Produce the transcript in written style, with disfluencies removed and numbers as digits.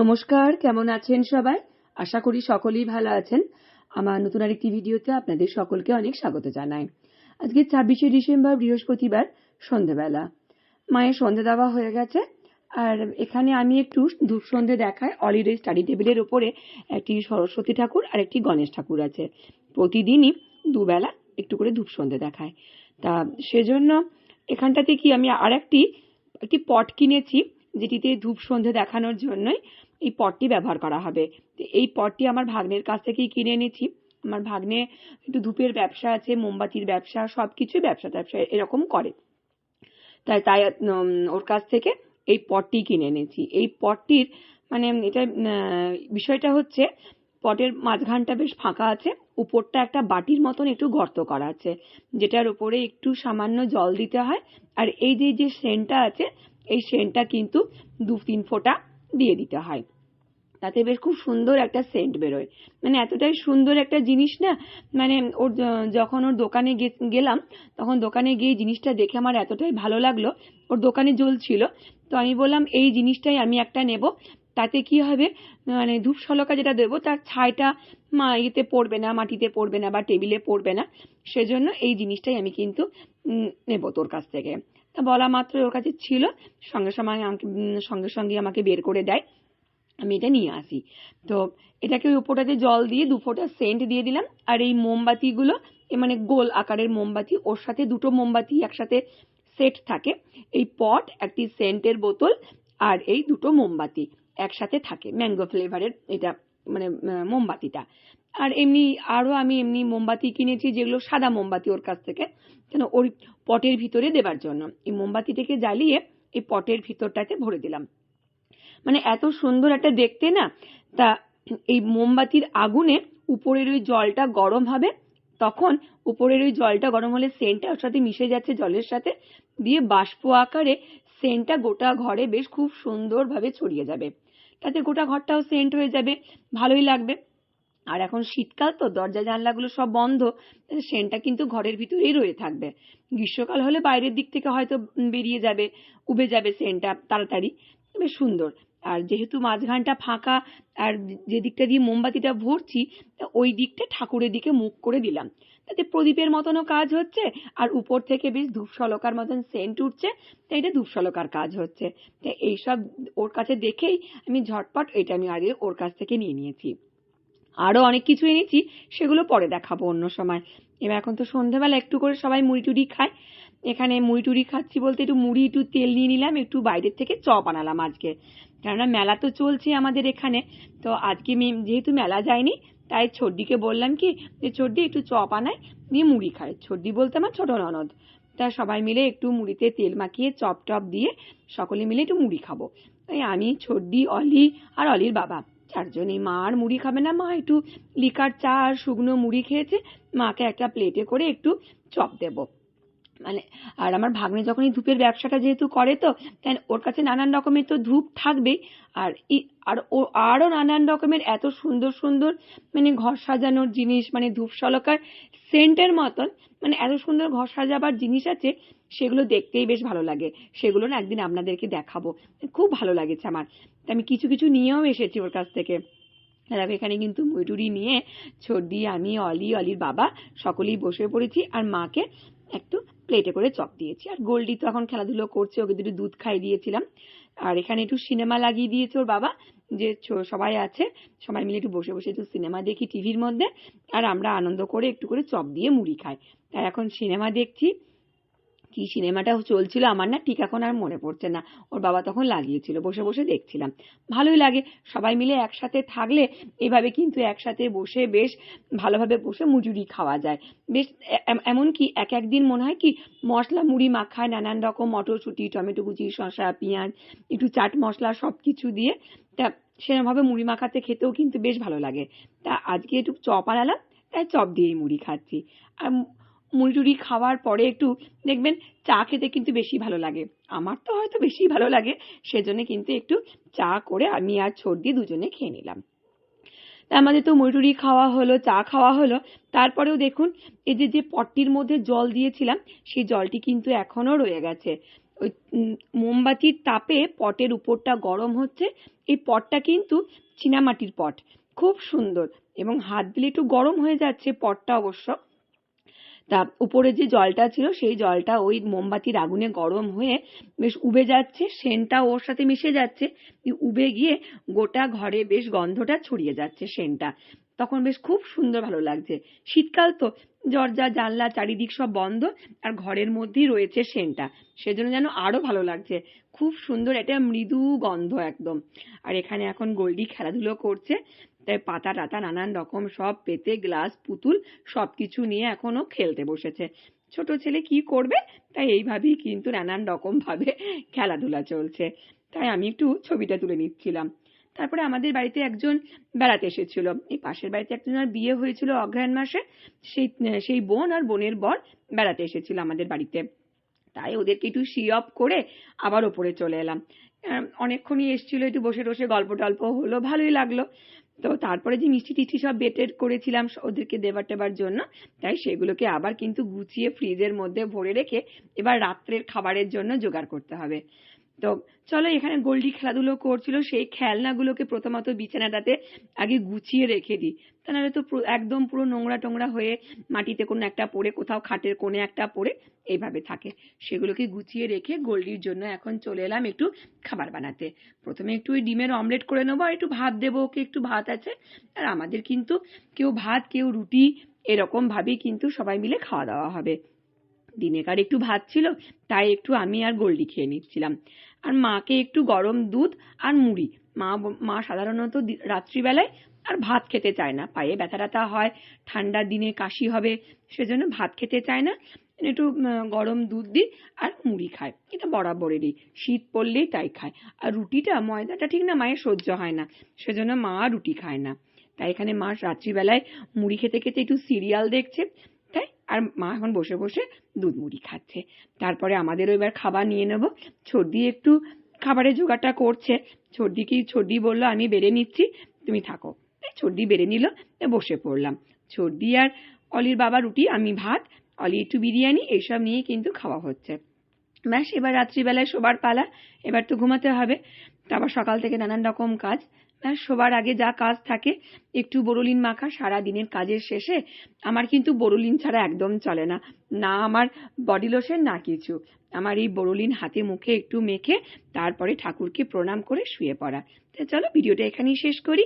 নমস্কার, কেমন আছেন সবাই? আশা করি সকলেই ভালো আছেন। আমার নতুন আরেকটি ভিডিওতে আপনাদের সকলকে অনেক স্বাগত জানাই। আজকে 26শে ডিসেম্বর বৃহস্পতিবার সন্ধ্যেবেলা। মায়ের সন্ধ্যে দেওয়া হয়ে গেছে, আর এখানে আমি একটু ধূপ সন্ধ্যে দেখাই। অলির এই স্টাডি টেবিলের ওপরে একটি সরস্বতী ঠাকুর আর একটি গণেশ ঠাকুর আছে। প্রতিদিনই দুবেলা একটু করে ধূপ সন্ধ্যে দেখায়। তা সেজন্য এখানটাতে কি আমি আর একটি পট কিনেছি, যেটিতে ধূপ সন্ধ্যে দেখানোর জন্যই এই পটটি ব্যবহার করা হবে। এই পটটি আমার ভাগ্নের কাছ থেকেই কিনে এনেছি। আমার ভাগ্নে একটু ধূপের ব্যবসা আছে, মোমবাতির ব্যবসা, সবকিছুই ব্যবসা এরকম করে। তাই তাই ওর কাছ থেকে এই পটটি কিনে এনেছি। এই পটটির মানে এটা বিষয়টা হচ্ছে, পটের মাঝখানটা বেশ ফাঁকা আছে, উপরটা একটা বাটির মতন একটু গর্ত করা আছে, যেটার উপরে একটু সামান্য জল দিতে হয়। আর এই যে সেন্টটা আছে, এই সেন্টটা কিন্তু 2-3 ফোঁটা দিয়ে দিতে হয়। তাতে বেশ খুব সুন্দর একটা সেন্ট বেরোয়। মানে এতটাই সুন্দর একটা জিনিস না, মানে ওর যখন ওর দোকানে গেলাম, তখন দোকানে গিয়ে জিনিসটা দেখে আমার এতটাই ভালো লাগলো। ওর দোকানে জ্বলছিল, তো আমি বললাম এই জিনিসটাই আমি একটা নেব। তাতে কি হবে, মানে ধূপ শলকা যেটা দেবো তার ছাইটা ইয়েতে পড়বে না, মাটিতে পড়বে না বা টেবিলে পড়বে না। সেজন্য এই জিনিসটাই আমি কিন্তু নেব তোর কাছ থেকে। তা বলা মাত্র ওর কাছে ছিল, সঙ্গে সঙ্গে আমাকে বের করে দেয়, আমি এটা নিয়ে আসি। তো এটাকে ওই উপরটাতে জল দিয়ে 2 ফোঁটা সেন্ট দিয়ে দিলাম। আর এই মোমবাতিগুলো মানে গোল আকারের মোমবাতি, ওর সাথে 2টো মোমবাতি একসাথে সেট থাকে। এই পট, একটি সেন্টের বোতল আর এই 2টো মোমবাতি একসাথে থাকে। ম্যাঙ্গো ফ্লেভারের এটা মানে মোমবাতিটা। আর আমি এমনি মোমবাতি কিনেছি, যেগুলো সাদা মোমবাতি ওর কাছ থেকে, কেন ওই পটের ভিতরে দেবার জন্য। এই মোমবাতিটাকে জ্বালিয়ে এই পটের ভিতরটাতে ভরে দিলাম। মানে এত সুন্দর একটা দেখতে না। তা এই মোমবাতির আগুনে উপরের ওই জলটা গরম হবে, তখন উপরের ওই জলটা গরম হলে সেন্টটা ওর সাথে মিশে যাচ্ছে জলের সাথে, দিয়ে বাষ্প আকারে সেন্টটা গোটা ঘরে বেশ খুব সুন্দরভাবে ছড়িয়ে যাবে। তাতে গোটা ঘরটাও সেন্ট হয়ে যাবে, ভালোই লাগবে। আর এখন শীতকাল তো, দরজা জানলাগুলো সব বন্ধ, সেন্টটা কিন্তু ঘরের ভিতরেই রয়ে থাকবে। গ্রীষ্মকাল হলে বাইরের দিক থেকে হয়তো বেরিয়ে যাবে, উবে যাবে সেন্টটা তাড়াতাড়ি। বেশ সুন্দর। আর যেহেতু মাঝখানটা ফাঁকা, আর যে দিকটা দিয়ে মোমবাতিটা ভরছি, ওই দিকটা ঠাকুরের দিকে মুখ করে দিলাম, তাতে প্রদীপের মতনও কাজ হচ্ছে, আর উপর থেকে বেশ ধূপশলকার মতন সেন্ট উঠছে। তাই এটা ধূপশলকার কাজ হচ্ছে। তাই এইসব ওর কাছে দেখেই আমি ঝটপট এটা আমি আগে ওর কাছ থেকে নিয়ে নিয়েছি। আরো অনেক কিছু এনেছি, সেগুলো পরে দেখাবো অন্য সময়। এবার এখন তো সন্ধ্যাবেলা একটু করে সবাই মুড়ি টুড়ি খায়। এখানে মুড়ি টুড়ি খাচ্ছি বলতে একটু মুড়ি, একটু তেল নিয়ে নিলাম, একটু বাইরের থেকে চপ আনালাম আজকে। কেননা মেলা তো চলছে আমাদের এখানে। তো আজকে যেহেতু মেলা যায়নি, তাই ছর্দিকে বললাম কি যে ছর্দি একটু চপ আনায়, দিয়ে মুড়ি খায়। ছর্দি বলতে আমার ছোট ননদ। তা সবাই মিলে একটু মুড়িতে তেল মাখিয়ে চপ টপ দিয়ে সকলে মিলে একটু মুড়ি খাবো। তাই আমি, ছর্দি, অলি আর অলির বাবা, চারজনই। মা আর মুড়ি খাবে না, মা একটু লিকার চা আর শুকনো মুড়ি খেয়েছে, মাকে একটা প্লেটে করে একটু চপ দেবো। মানে আর আমার ভাগ্নে যখন এই ধূপের ব্যবসাটা যেহেতু করে, তো তাই ওর কাছে নানান রকমের তো ধূপ থাকবেই। আর ও আরো নানান রকমের এত সুন্দর সুন্দর মানে ঘর সাজানোর জিনিস, মানে ধূপ শলকার সেন্টের মতন, মানে এত সুন্দর ঘর সাজাবার জিনিস আছে, সেগুলো দেখতেই বেশ ভালো লাগে। সেগুলো না একদিন আপনাদেরকে দেখাবো, খুব ভালো লাগেছে আমার। আমি কিছু কিছু নিয়েও এসেছি ওর কাছ থেকে। এখানে কিন্তু ময়ূরী নিয়ে ছর্দি, আমি, অলির বাবা সকলেই বসে পড়েছি, আর মাকে একটু প্লেটে করে চপ দিয়েছি। আর গোল্ডি তো এখন খেলাধুলো করছে, ওকে দুটো দুধ খাইয়ে দিয়েছিলাম। আর এখানে একটু সিনেমা লাগিয়ে দিয়েছে ওর বাবা, যে সবাই আছে, সবাই মিলে একটু বসে বসে একটু সিনেমা দেখি টিভির মধ্যে, আর আমরা আনন্দ করে একটু করে চপ দিয়ে মুড়ি খাই। তাই এখন সিনেমা দেখছি। কি সিনেমাটা চলছিল আমার না ঠিক এখন আর মনে পড়ছে না, ওর বাবা তখন লাগিয়েছিল, বসে বসে দেখছিলাম। ভালোই লাগে সবাই মিলে একসাথে থাকলে। এভাবে কিন্তু একসাথে বসে বেশ ভালোভাবে বসে মুজুরি খাওয়া যায় বেশ। এমনকি একদিন মনে হয় কি, মশলা মুড়ি মাখায় নানান রকম মটরশুঁটি, টমেটো কুচি, শসা, পেঁয়াজ, একটু চাট মশলা সবকিছু দিয়ে, তা সেরকম ভাবে মুড়ি মাখাতে খেতেও কিন্তু বেশ ভালো লাগে। তা আজকে একটু চপ আনালাম, তাই চপ দিয়েই মুড়ি খাচ্ছি। আর মুড়ি টুড়ি খাওয়ার পরে একটু দেখবেন চা খেতে কিন্তু বেশি ভালো লাগে। আমার তো হয়তো বেশি ভালো লাগে, সেজন্য কিন্তু একটু চা করে আমি আর ছর্দি দুজনে খেয়ে নিলাম। তা আমাদের তো মুড়ি টুড়ি খাওয়া হলো, চা খাওয়া হলো। তারপরেও দেখুন, এই যে পটটির মধ্যে জল দিয়েছিলাম, সেই জলটি কিন্তু এখনো রয়ে গেছে। ওই মোমবাতির তাপে পটের উপরটা গরম হচ্ছে। এই পটটা কিন্তু চীনামাটির পট, খুব সুন্দর, এবং হাত দিলে একটু গরম হয়ে যাচ্ছে পটটা অবশ্য। তা উপরে যে জলটা ছিল সেই জলটা ওই মোমবাতির আগুনে গরম হয়ে বেশ উবে যাচ্ছে, সেন্টটা ওর সাথে মিশে যাচ্ছে, উবে গিয়ে গোটা ঘরে বেশ গন্ধটা ছড়িয়ে যাচ্ছে সেন্টটা। তখন বেশ খুব সুন্দর ভালো লাগছে। শীতকাল তো, দরজা জানলা চারিদিক সব বন্ধ, আর ঘরের মধ্যেই রয়েছে সেন্টটা, সেজন্য যেন আরো ভালো লাগছে। খুব সুন্দর একটা মৃদু গন্ধ একদম। আর এখানে এখন গোল্ডি খেলাধুলো করছে, তাই পাতা টাতা নানান রকম সব পেতে, গ্লাস, পুতুল সবকিছু নিয়ে এখনো খেলতে বসেছে। ছোট ছেলে কি করবে, তাই এইভাবেই কিন্তু নানান রকম ভাবে খেলাধুলা চলছে। তাই আমি একটু ছবিটা তুলে নিচ্ছিলাম। তারপরে আমাদের বাড়িতে একজন বেড়াতে এসেছিল, এই পাশের বাড়িতে একজনের বিয়ে হয়েছিল অগ্রহায়ণ মাসে, সেই সেই বোন আর বোনের বর বেড়াতে এসেছিল আমাদের বাড়িতে। তাই ওদেরকে একটু সি অফ করে আবার ওপরে চলে এলাম। অনেকক্ষণই এসেছিল, একটু বসে বসে গল্প টল্প হলো, ভালোই লাগলো। তো তারপরে যে মিষ্টি টিষ্টি সব বেটের করেছিলাম ওদেরকে দেবার টেবার জন্য, তাই সেগুলোকে আবার কিন্তু গুছিয়ে ফ্রিজের মধ্যে ভরে রেখে এবার রাত্রের খাবারের জন্য জোগাড় করতে হবে। তো চলো, এখানে গোল্ডি খেলাধুলো করছিল, সেই খেলনাগুলোকে প্রথমত বিছানাটাতে আগে গুছিয়ে রেখে দিই, তা নাহলে তো একদম পুরো নোংরা টোংরা হয়ে মাটিতে কোনো একটা পড়ে, কোথাও খাটের কোণে একটা পড়ে এইভাবে থাকে। সেগুলোকে গুছিয়ে রেখে গোল্ডির জন্য এখন চলে এলাম একটু খাবার বানাতে। প্রথমে একটু ওই ডিমের অমলেট করে নেবো, আর একটু ভাত দেবো ওকে, একটু ভাত আছে। আর আমাদের কিন্তু কেউ ভাত কেউ রুটি এরকম ভাবেই কিন্তু সবাই মিলে খাওয়া দাওয়া হবে। দিনেকার একটু ভাত ছিল, তাই একটু আমি আর গোল্ডি খেয়ে নিচ্ছিলাম। আর মাকে একটু গরম দুধ আর মুড়ি, মা সাধারণত রাত্রিবেলায় আর ভাত খেতে চায় না, পায়ে ব্যথা ট্যাথা হয়, ঠান্ডার দিনে কাশি হবে, সেজন্য ভাত খেতে চায় না। একটু গরম দুধ দিই আর মুড়ি খায়, এটা বরাবরেরই, শীত পড়লেই তাই খায়। আর রুটিটা, ময়দাটা ঠিক না মায়ের সহ্য হয় না, সেজন্য মা রুটি খায় না। তাই এখানে মা রাত্রিবেলায় মুড়ি খেতে খেতে একটু সিরিয়াল দেখছে, তাই। আর মা এখন বসে বসে দুধ মুড়ি খাচ্ছে। তারপরে আমাদেরও এবার খাবার নিয়ে নেব। ছর্দি একটু খাবারের জোগাড়টা করছে। ছর্দি বলল আমি বেড়ে নিচ্ছি, তুমি থাকো। তাই ছর্দি বেড়ে নিল, বসে পড়লাম। ছর্দি আর অলির বাবা রুটি, আমি ভাত, অলি একটু বিরিয়ানি, এইসব নিয়ে কিন্তু খাওয়া হচ্ছে। ব্যাস, এবার রাত্রিবেলায় শোবার পালা, এবার তো ঘুমাতে হবে। তারপর সকাল থেকে নানান রকম কাজ। ব্যাস, শোবার আগে যা কাজ থাকে, একটু বোরোলিন মাখা। সারা দিনের কাজের শেষে আমার কিন্তু বোরোলিন ছাড়া একদম চলে না, না আমার বডি লোশন না কিছু। আমার এই বোরোলিন হাতে মুখে একটু মেখে তারপরে ঠাকুরকে প্রণাম করে শুয়ে পড়া। তো চলো, ভিডিওটা এখানেই শেষ করি।